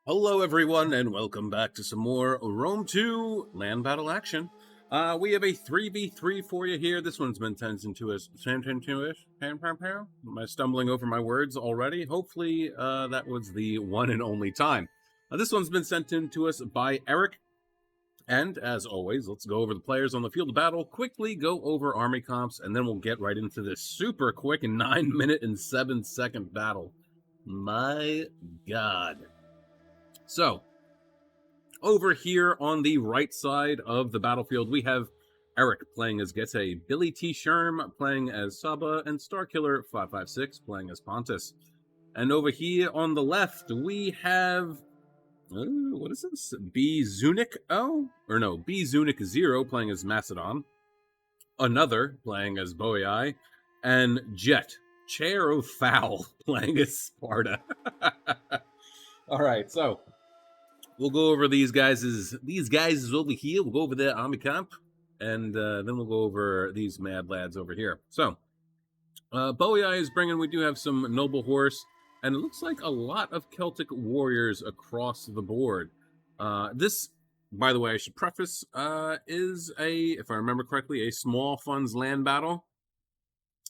Hello, everyone, and welcome back to some more Rome 2 land battle action. We have a 3v3 for you here. This one's been sent into us. Am I stumbling over my words already? Hopefully, that was the one and only time. This one's been sent in to us by Eric. And as always, let's go over the players on the field of battle, quickly go over army comps, and then we'll get right into this super quick 9-minute and 7-second battle. My God. So, over here on the right side of the battlefield, we have Eric playing as Gete, Billy T. Sherm playing as Saba, and Starkiller 556 playing as Pontus. And over here on the left, we have what is this? B Zunic B Zunic 0 playing as Macedon, Another playing as Boei, and Jet, Chair of Foul playing as Sparta. All right, so we'll go over these guys over here. We'll go over their army comp, and then we'll go over these mad lads over here. So, Boei is bringing, we do have some noble horse, and it looks like a lot of Celtic warriors across the board. This, by the way, I should preface, is if I remember correctly, a small funds land battle.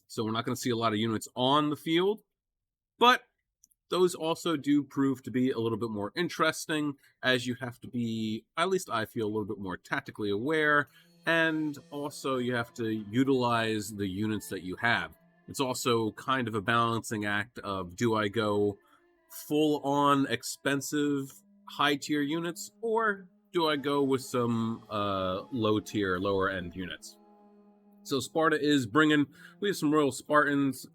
So we're not going to see a lot of units on the field, but those also do prove to be a little bit more interesting, as you have to be, at least I feel, a little bit more tactically aware, and also you have to utilize the units that you have. It's also kind of a balancing act of, do I go full-on expensive high-tier units, or do I go with some low-tier, lower-end units? So Sparta is bringing, we have some Royal Spartans,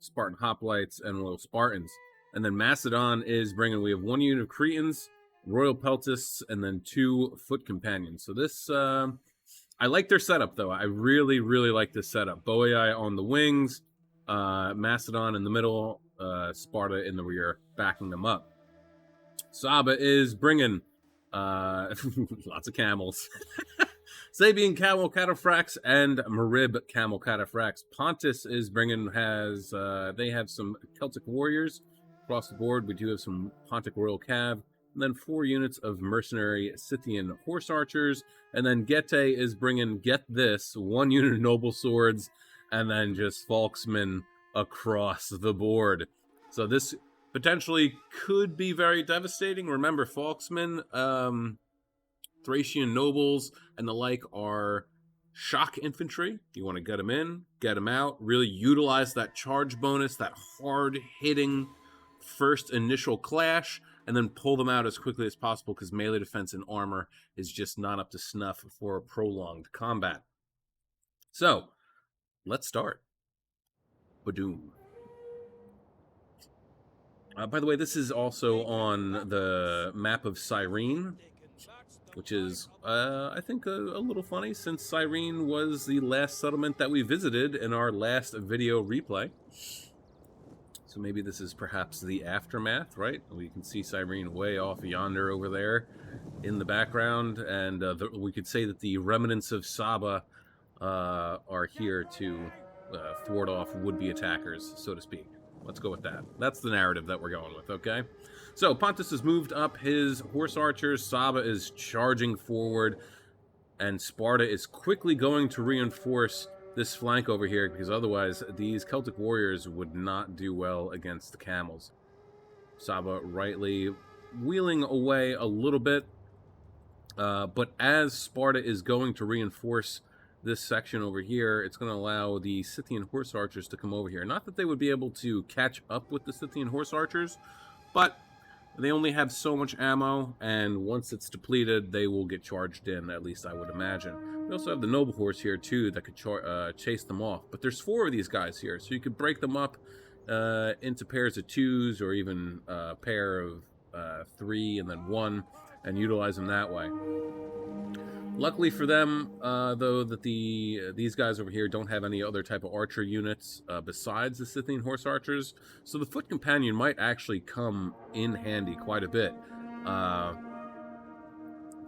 Spartan Hoplites, and Royal Spartans. And then Macedon is bringing, we have one unit of Cretans, Royal Peltists, and then 2 Foot Companions. So this, I like their setup, though. I really, really like this setup. Boei on the wings, Macedon in the middle, Sparta in the rear, backing them up. Saba is bringing lots of camels. Sabian Camel Cataphracts and Marib Camel Cataphracts. Pontus is bringing, they have some Celtic warriors across the board. We do have some Pontic Royal Cav, and then 4 units of mercenary Scythian horse archers. And then Gete is bringing, get this, 1 unit of noble swords, and then just Volksmen across the board. So this potentially could be very devastating. Remember, Volksmen, Thracian nobles and the like are shock infantry. You want to get them in, get them out, really utilize that charge bonus, that hard-hitting first initial clash, and then pull them out as quickly as possible, because melee defense and armor is just not up to snuff for a prolonged combat. So, let's start. Badoom. By the way, this is also on the map of Cyrene, which is, I think, a little funny, since Cyrene was the last settlement that we visited in our last video replay. So maybe this is perhaps the aftermath, right? We can see Cyrene way off yonder over there in the background, and we could say that the remnants of Saba are here to thwart off would-be attackers, so to speak. Let's go with that. That's the narrative that we're going with, okay? So Pontus has moved up his horse archers, Saba is charging forward, and Sparta is quickly going to reinforce this flank over here, because otherwise these Celtic warriors would not do well against the camels. Saba rightly wheeling away a little bit, but as Sparta is going to reinforce this section over here, it's going to allow the Scythian horse archers to come over here. Not that they would be able to catch up with the Scythian horse archers, but they only have so much ammo, and once it's depleted, they will get charged in, at least I would imagine. We also have the noble horse here, too, that could chase them off. But there's 4 of these guys here, so you could break them up into pairs of 2s, or even a pair of 3 and then 1, and utilize them that way. Luckily for them, though, that these guys over here don't have any other type of archer units besides the Scythian horse archers, so the Foot Companion might actually come in handy quite a bit. The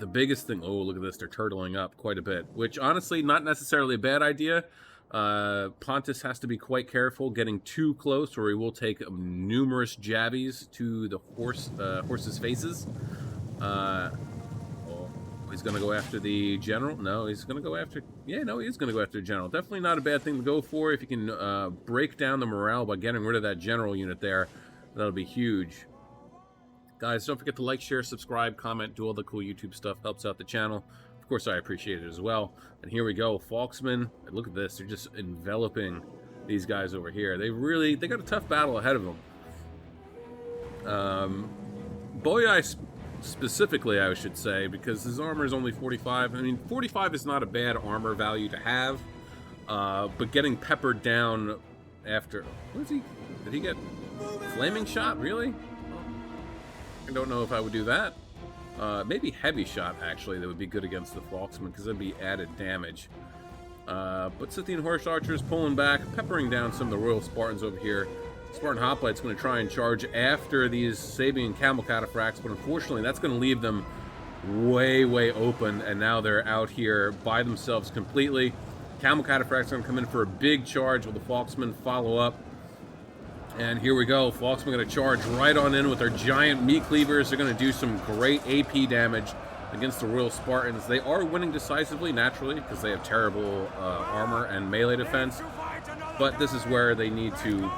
biggest thing, oh, look at this, they're turtling up quite a bit, which honestly, not necessarily a bad idea, Pontus has to be quite careful getting too close, or he will take numerous jabbies to the horse's faces. He's going to go after the general. No, he's going to go after... Yeah, no, he is going to go after the general. Definitely not a bad thing to go for. If you can break down the morale by getting rid of that general unit there, that'll be huge. Guys, don't forget to like, share, subscribe, comment, do all the cool YouTube stuff. Helps out the channel. Of course, I appreciate it as well. And here we go. Falksmen. Look at this. They're just enveloping these guys over here. They got a tough battle ahead of them. Boyai specifically, I should say, because his armor is only 45. I mean, 45 is not a bad armor value to have, but getting peppered down after... What is he? Did he get flaming shot? Really? I don't know if I would do that. Maybe heavy shot, actually, that would be good against the Falksman, because that'd be added damage. But Scythian Horse Archers pulling back, peppering down some of the Royal Spartans over here. Spartan Hoplite's going to try and charge after these Sabian Camel Cataphracts, but unfortunately that's going to leave them way, way open, and now they're out here by themselves completely. Camel Cataphracts going to come in for a big charge with the Falksmen follow up. And here we go. Falksmen going to charge right on in with their giant meat cleavers. They're going to do some great AP damage against the Royal Spartans. They are winning decisively, naturally, because they have terrible armor and melee defense. But this is where they need to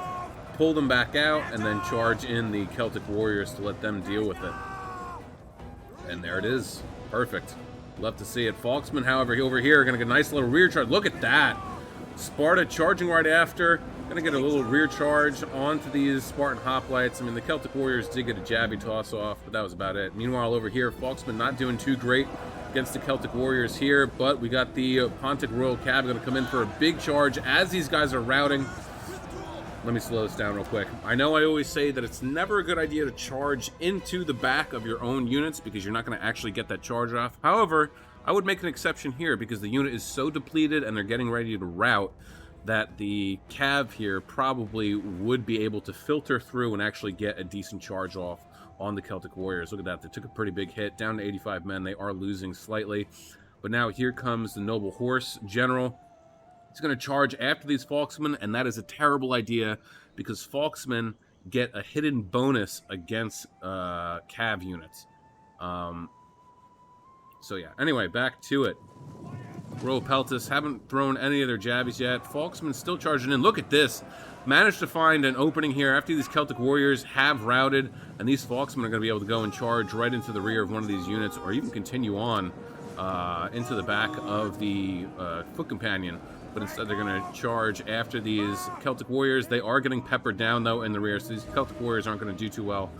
pull them back out and then charge in the Celtic Warriors to let them deal with it. And there it is. Perfect. Love to see it. Falksmen, however, over here are going to get a nice little rear charge. Look at that. Sparta charging right after. Going to get a little rear charge onto these Spartan Hoplites. I mean, the Celtic Warriors did get a jabby toss off, but that was about it. Meanwhile, over here, Falksmen not doing too great against the Celtic Warriors here, but we got the Pontic Royal Cab going to come in for a big charge as these guys are routing. Let me slow this down real quick. I know I always say that it's never a good idea to charge into the back of your own units because you're not going to actually get that charge off. However, I would make an exception here because the unit is so depleted and they're getting ready to rout that the cav here probably would be able to filter through and actually get a decent charge off on the Celtic Warriors. Look at that. They took a pretty big hit, down to 85 men. They are losing slightly. But now here comes the Noble Horse General. He's going to charge after these Falksmen, and that is a terrible idea because Falksmen get a hidden bonus against cav units. So yeah, anyway, back to it. Royal Peltis haven't thrown any of their jabbies yet. Falksmen still charging in. Look at this. Managed to find an opening here after these Celtic Warriors have routed, and these Falksmen are going to be able to go and charge right into the rear of one of these units, or even continue on into the back of the Foot Companion. But instead they're going to charge after these Celtic Warriors. They are getting peppered down, though, in the rear, so these Celtic Warriors aren't going to do too well.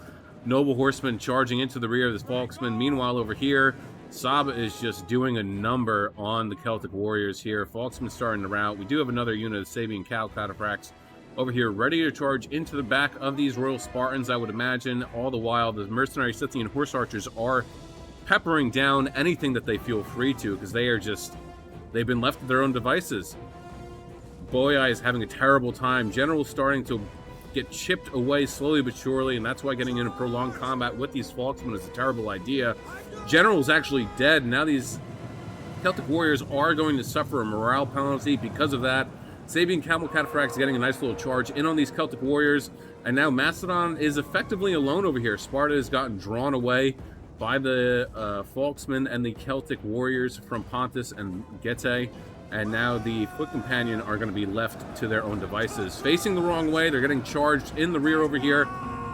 Noble Horsemen charging into the rear of this Falksman. Meanwhile, over here, Saba is just doing a number on the Celtic Warriors here. Falksman starting to rout. We do have another unit of Sabian Cataphracts over here ready to charge into the back of these Royal Spartans, I would imagine. All the while, the mercenary Scythian Horse Archers are peppering down anything that they feel free to because they are just... they've been left to their own devices. Boyai is having a terrible time. General's starting to get chipped away slowly but surely, and that's why getting into prolonged combat with these Falksmen is a terrible idea. General's actually dead. Now these Celtic Warriors are going to suffer a morale penalty because of that. Sabian Camel Cataphracts getting a nice little charge in on these Celtic Warriors, and now Macedon is effectively alone over here. Sparta has gotten drawn away by the Falksmen and the Celtic Warriors from Pontus and Getae. And now the Foot Companion are going to be left to their own devices. Facing the wrong way, they're getting charged in the rear over here.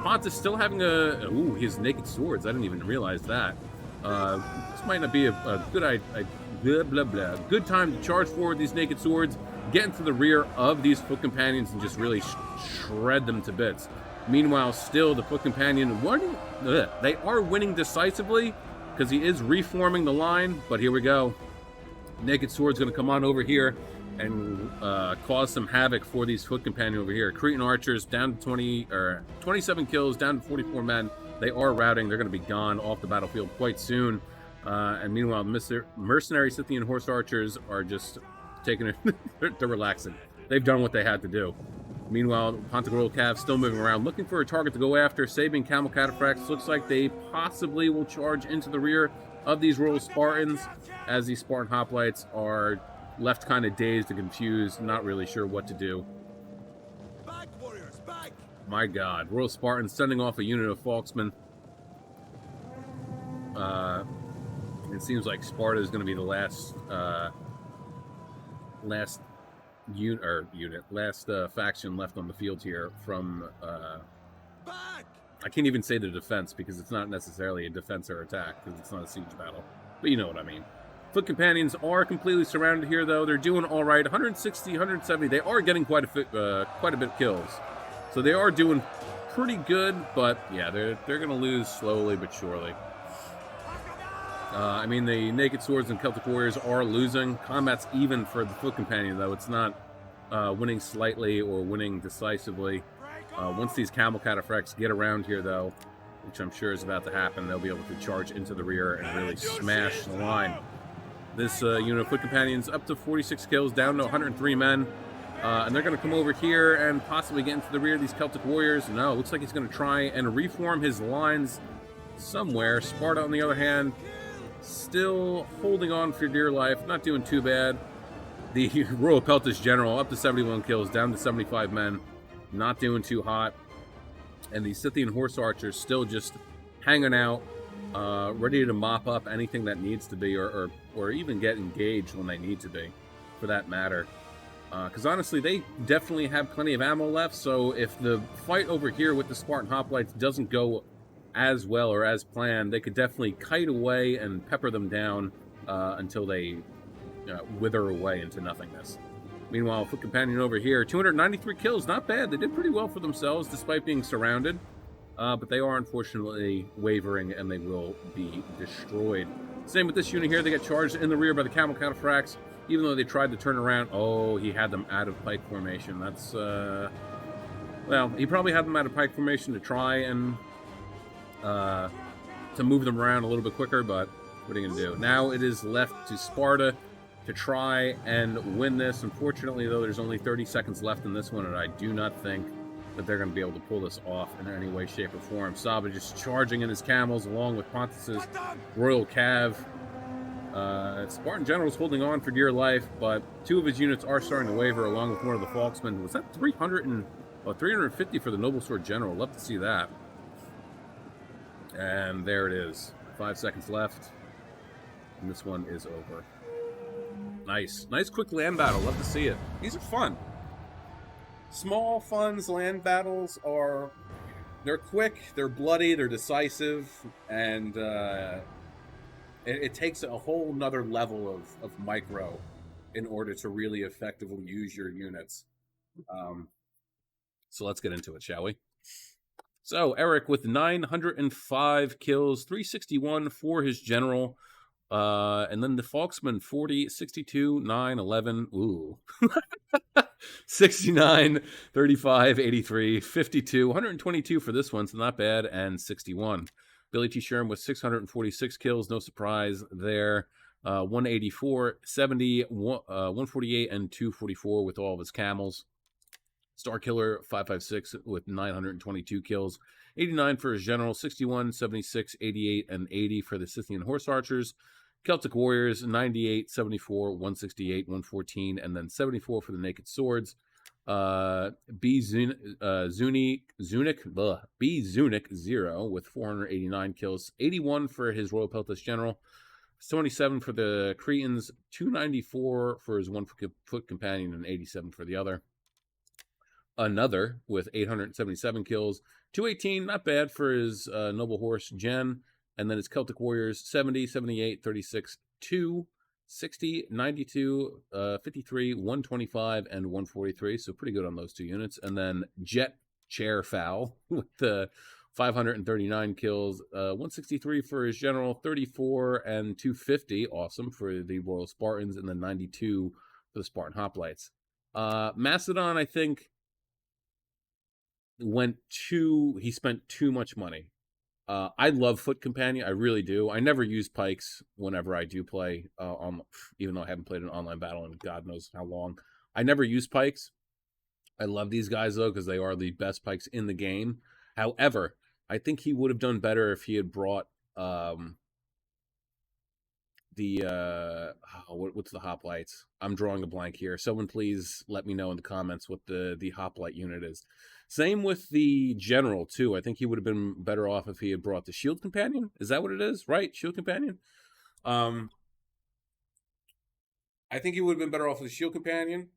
Pontus still having a... ooh, his naked swords. I didn't even realize that. This might not be a good time to charge forward these naked swords, get into the rear of these Foot Companions, and just really shred them to bits. Meanwhile, still, the Foot Companion... they are winning decisively because he is reforming the line, but here we go. Naked Sword's going to come on over here and cause some havoc for these Foot Companion over here. Cretan Archers down to 27 kills, down to 44 men. They are routing. They're going to be gone off the battlefield quite soon. And meanwhile, mercenary Scythian Horse Archers are just taking it. They're relaxing. They've done what they had to do. Meanwhile, Pontic Royal Cav still moving around, looking for a target to go after. Sabian Camel Cataphracts looks like they possibly will charge into the rear of these Royal Spartans as these Spartan Hoplites are left kind of dazed and confused, not really sure what to do. Back, warriors, back! My God, Royal Spartans sending off a unit of Falksmen. It seems like Sparta is going to be the last faction left on the field here from. Back! I can't even say the defense because it's not necessarily a defense or attack because it's not a siege battle. But you know what I mean. Foot companions are completely surrounded here, though. They're doing all right. 160, 170. They are getting quite a bit of kills, so they are doing pretty good. But yeah, they're going to lose slowly but surely. I mean, the Naked Swords and Celtic Warriors are losing. Combat's even for the Foot Companion, though. It's not winning slightly or winning decisively. Once these Camel Cataphracts get around here, though, which I'm sure is about to happen, they'll be able to charge into the rear and really smash the line. This unit of Foot Companions up to 46 kills, down to 103 men. And they're going to come over here and possibly get into the rear of these Celtic Warriors. No, it looks like he's going to try and reform his lines somewhere. Sparta, on the other hand, still holding on for dear life, not doing too bad. The Royal Peltist General up to 71 kills, down to 75 men, not doing too hot. And the Scythian Horse Archers still just hanging out, ready to mop up anything that needs to be, or even get engaged when they need to be, for that matter. Because honestly, they definitely have plenty of ammo left, so if the fight over here with the Spartan Hoplites doesn't go as well or as planned, they could definitely kite away and pepper them down until they wither away into nothingness. Meanwhile, Foot Companion over here, 293 kills, not bad. They did pretty well for themselves despite being surrounded, but they are unfortunately wavering and they will be destroyed. Same with this unit here. They get charged in the rear by the Camel Cataphracts, even though they tried to turn around. Oh, he had them out of pike formation. That's, well, he probably had them out of pike formation to try and to move them around a little bit quicker, but what are you going to do? Now it is left to Sparta to try and win this. Unfortunately, though, there's only 30 seconds left in this one, and I do not think that they're going to be able to pull this off in any way, shape, or form. Saba just charging in his camels along with Pontus's Royal Cav. Spartan General's holding on for dear life, but two of his units are starting to waver along with one of the Falksmen. Was that 350 for the Noble Sword General? Love to see that. And there it is. 5 seconds left. And this one is over. Nice. Nice quick land battle. Love to see it. These are fun. Small, fun land battles are... They're quick, they're bloody, they're decisive, and it takes a whole nother level of micro in order to really effectively use your units. So let's get into it, shall we? So, Eric with 905 kills, 361 for his general. And then the Falksman, 40, 62, 9, 11. Ooh. 69, 35, 83, 52, 122 for this one, so not bad, and 61. Billy T. Sherm with 646 kills, no surprise there. 184, 70, 148, and 244 with all of his camels. Starkiller 556 with 922 kills, 89 for his general, 61, 76, 88, and 80 for the Scythian Horse Archers. Celtic Warriors 98, 74, 168, 114, and then 74 for the Naked Swords. B Zunic 0 with 489 kills, 81 for his Royal Peltist General, 27 for the Cretans, 294 for his one foot companion, and 87 for the other. Another with 877 kills, 218, not bad for his Noble Horse Gen, and then his Celtic Warriors 70, 78, 36, 2, 60, 92, 53, 125, and 143, so pretty good on those two units. And then Jet Chair Fowl with the 539 kills, 163 for his general, 34 and 250, awesome for the Royal Spartans, and then 92 for the Spartan Hoplites. Macedon, I think, he spent too much money. I love Foot Companion, I really do. I never use pikes whenever I do play, even though I haven't played an online battle in God knows how long. I never use pikes. I love these guys, though, because they are the best pikes in the game. However, I think he would have done better if he had brought what's the hoplites? I'm drawing a blank here. Someone please let me know in the comments what the hoplite unit is. Same with the general too. I think he would have been better off if he had brought the shield companion. Is that what it is? Right, shield companion. I think he would have been better off with the shield companion,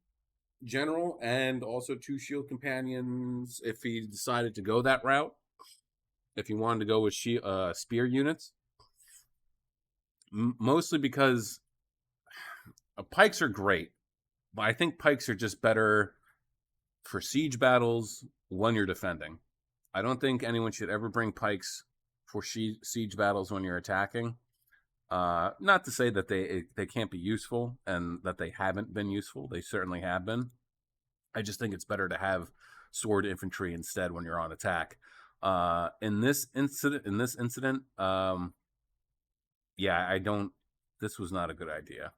general, and also 2 shield companions if he decided to go that route. If he wanted to go with spear units, mostly because pikes are great, but I think pikes are just better for siege battles when you're defending. I don't think anyone should ever bring pikes for siege battles when you're attacking. Not to say that they can't be useful and that they haven't been useful. They certainly have been. I just think it's better to have sword infantry instead when you're on attack. In this incident, yeah, I don't. This was not a good idea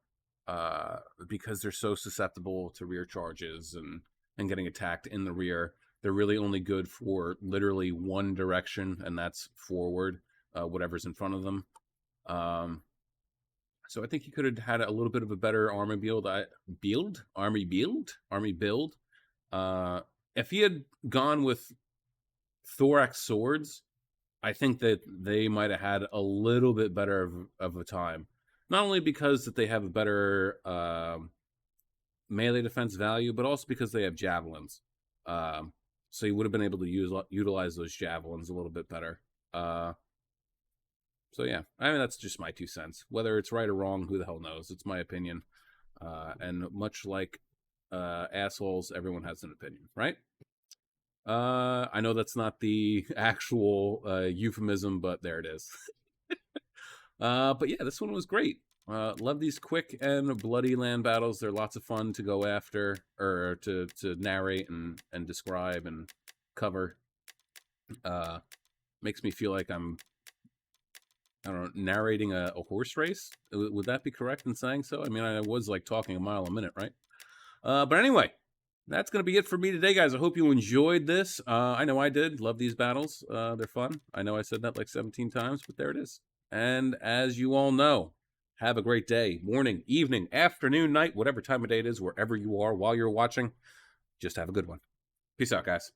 because they're so susceptible to rear charges and getting attacked in the rear. They're really only good for literally one direction, and that's forward, whatever's in front of them. So I think he could have had a little bit of a better army build. If he had gone with thorax swords, I think that they might have had a little bit better of a time. Not only because that they have a better melee defense value, but also because they have javelins. So you would have been able to utilize those javelins a little bit better. So yeah, I mean, that's just my 2 cents. Whether it's right or wrong, who the hell knows? It's my opinion. And much like assholes, everyone has an opinion, right? I know that's not the actual euphemism, but there it is. But yeah, this one was great. Love these quick and bloody land battles. They're lots of fun to go after, or to narrate and describe and cover. Makes me feel like I'm, I don't know, narrating a horse race. Would that be correct in saying so? I mean, I was like talking a mile a minute, right? But anyway, that's going to be it for me today, guys. I hope you enjoyed this. I know I did. Love these battles. They're fun. I know I said that like 17 times, but there it is. And as you all know, have a great day, morning, evening, afternoon, night, whatever time of day it is, wherever you are while you're watching. Just have a good one. Peace out, guys.